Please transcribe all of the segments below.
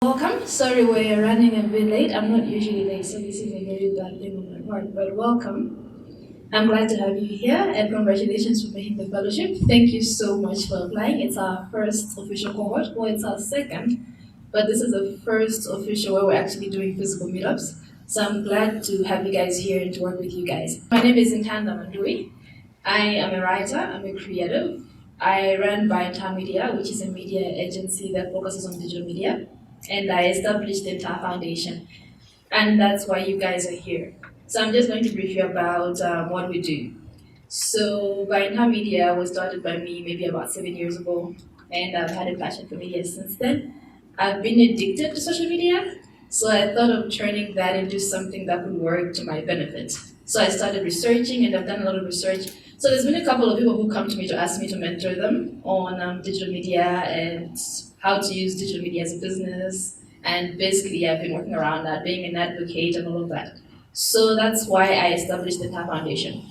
Welcome. Sorry we're running a bit late. I'm not usually late, so this is a very bad thing on my part. But welcome. I'm glad to have you here, and congratulations for making the fellowship. Thank you so much for applying. It's our first official cohort. Well, it's our second, but this is the first official where we're actually doing physical meetups. So I'm glad to have you guys here and to work with you guys. My name is Nthanda. I am a writer. I'm a creative. I run By Ntha Media, which is a media agency that focuses on digital media, and I established the Ntha Foundation, and that's why you guys are here. So I'm just going to brief you about what we do. So By Ntha Media was started by me maybe about 7 years ago, and I've had a passion for media since then. I've been addicted to social media, so I thought of turning that into something that could work to my benefit. So I started researching, and I've done a lot of research. So there's been a couple of people who come to me to ask me to mentor them on digital media and how to use digital media as a business. And basically, I've been working around that, being an advocate and all of that. So that's why I established the Ntha Foundation.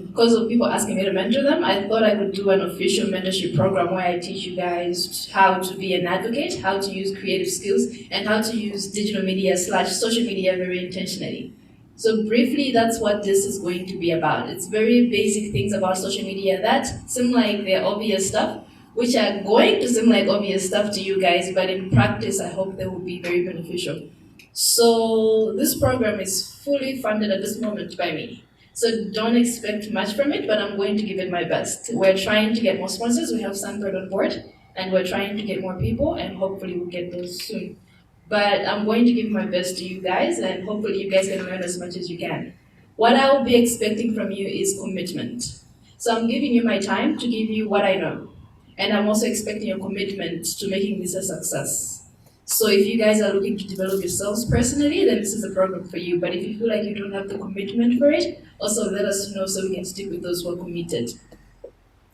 Because of people asking me to mentor them, I thought I could do an official mentorship program where I teach you guys how to be an advocate, how to use creative skills, and how to use digital media / social media very intentionally. So briefly, that's what this is going to be about. It's very basic things about social media that seem like they're obvious stuff, which are going to seem like obvious stuff to you guys, but in practice, I hope they will be very beneficial. So this program is fully funded at this moment by me. So don't expect much from it, but I'm going to give it my best. We're trying to get more sponsors. We have Sanford on board, and we're trying to get more people, and hopefully we'll get those soon. But I'm going to give my best to you guys, and hopefully you guys can learn as much as you can. What I will be expecting from you is commitment. So I'm giving you my time to give you what I know. And I'm also expecting your commitment to making this a success. So if you guys are looking to develop yourselves personally, then this is a program for you. But if you feel like you don't have the commitment for it, also let us know so we can stick with those who are committed.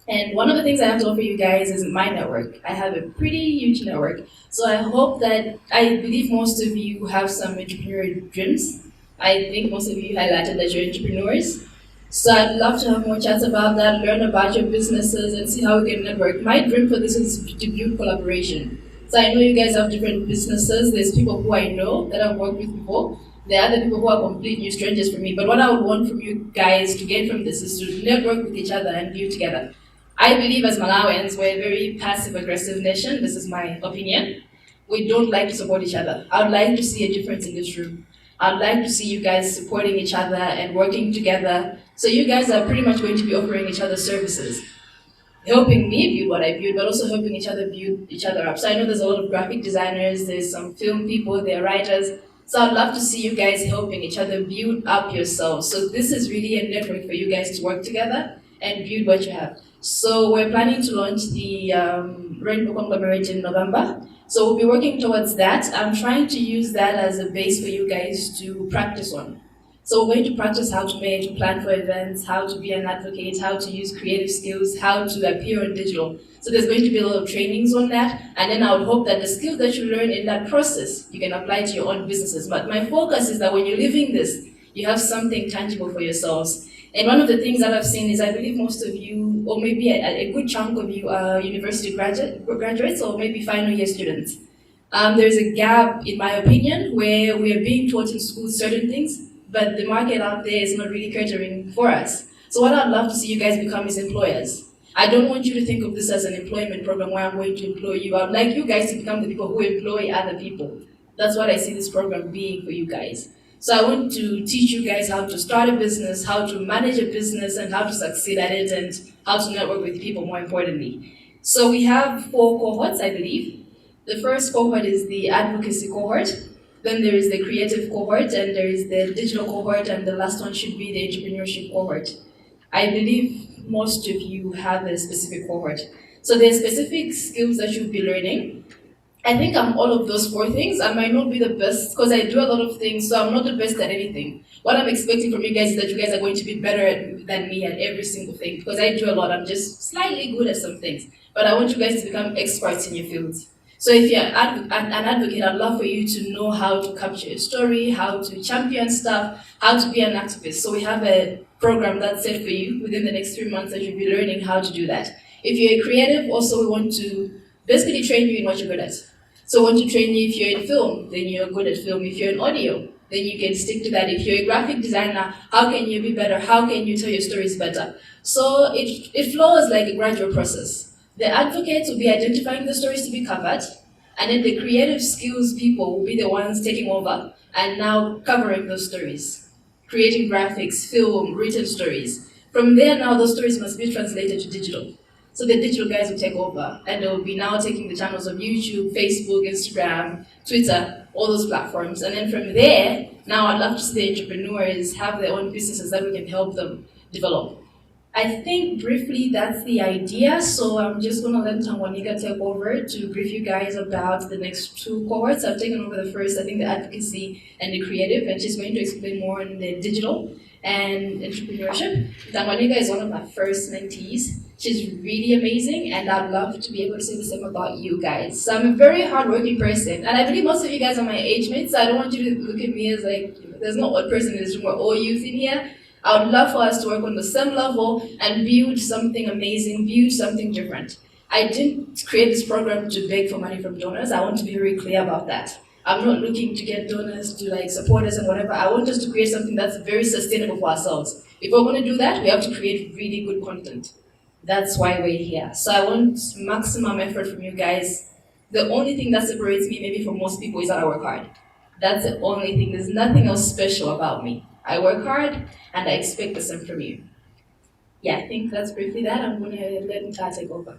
And one of the things I have to offer you guys is my network. I have a pretty huge network. So I hope that, I believe most of you have some entrepreneurial dreams. I think most of you highlighted that you're entrepreneurs. So I'd love to have more chats about that, learn about your businesses, and see how we can network. My dream for this is to build collaboration. So I know you guys have different businesses. There's people who I know that I've worked with before. There are other people who are complete new strangers for me. But what I would want from you guys to get from this is to network with each other and build together. I believe as Malawians, we're a very passive-aggressive nation. This is my opinion. We don't like to support each other. I would like to see a difference in this room. I'd like to see you guys supporting each other and working together. So you guys are pretty much going to be offering each other services, helping me build what I build, but also helping each other build each other up. So I know there's a lot of graphic designers, there's some film people, there are writers. So I'd love to see you guys helping each other build up yourselves. So this is really a network for you guys to work together and build what you have. So we're planning to launch the Rainbow Conglomerate in November. So we'll be working towards that. I'm trying to use that as a base for you guys to practice on. So we're going to practice how to manage, to plan for events, how to be an advocate, how to use creative skills, how to appear on digital. So there's going to be a lot of trainings on that. And then I would hope that the skills that you learn in that process, you can apply to your own businesses. But my focus is that when you're living this, you have something tangible for yourselves. And one of the things that I've seen is I believe most of you, or maybe a good chunk of you, are university graduates or maybe final year students. There's a gap, in my opinion, where we are being taught in school certain things, but the market out there is not really catering for us. So what I'd love to see you guys become is employers. I don't want you to think of this as an employment program where I'm going to employ you. I'd like you guys to become the people who employ other people. That's what I see this program being for you guys. So I want to teach you guys how to start a business, how to manage a business, and how to succeed at it, and how to network with people, more importantly. So we have 4 cohorts, I believe. The first cohort is the advocacy cohort. Then there is the creative cohort, and there is the digital cohort, and the last one should be the entrepreneurship cohort. I believe most of you have a specific cohort. So there are specific skills that you'll be learning. I think I'm all of those 4 things. I might not be the best because I do a lot of things, so I'm not the best at anything. What I'm expecting from you guys is that you guys are going to be better than me at every single thing because I do a lot. I'm just slightly good at some things. But I want you guys to become experts in your fields. So if you're an advocate, I'd love for you to know how to capture a story, how to champion stuff, how to be an activist. So we have a program that's set for you within the next 3 months that you'll be learning how to do that. If you're a creative, also we want to basically train you in what you're good at. So I want to train you if you're in film, then you're good at film. If you're in audio, then you can stick to that. If you're a graphic designer, how can you be better? How can you tell your stories better? So it flows like a gradual process. The advocates will be identifying the stories to be covered, and then the creative skills people will be the ones taking over and now covering those stories, creating graphics, film, written stories. From there now, those stories must be translated to digital. So the digital guys will take over, and they'll be now taking the channels of YouTube, Facebook, Instagram, Twitter, all those platforms. And then from there, now I'd love to see the entrepreneurs have their own businesses that we can help them develop. I think briefly that's the idea, so I'm just going to let Tanganyika take over to brief you guys about the next two cohorts. I've taken over the first, I think the advocacy and the creative, and she's going to explain more on the digital and entrepreneurship. Tanganyika is one of my first mentees. She's really amazing, and I'd love to be able to say the same about you guys. So I'm a very hardworking person, and I believe most of you guys are my age mates, so I don't want you to look at me as like, there's no old person in this room, we're all youth in here. I would love for us to work on the same level and build something amazing, build something different. I didn't create this program to beg for money from donors. I want to be very clear about that. I'm not looking to get donors to like support us and whatever. I want us to create something that's very sustainable for ourselves. If we're going to do that, we have to create really good content. That's why we're here. So I want maximum effort from you guys. The only thing that separates me maybe from most people is that I work hard. That's the only thing. There's nothing else special about me. I work hard, and I expect the same from you. Yeah, I think that's briefly that. I'm going to let Nthanda take over.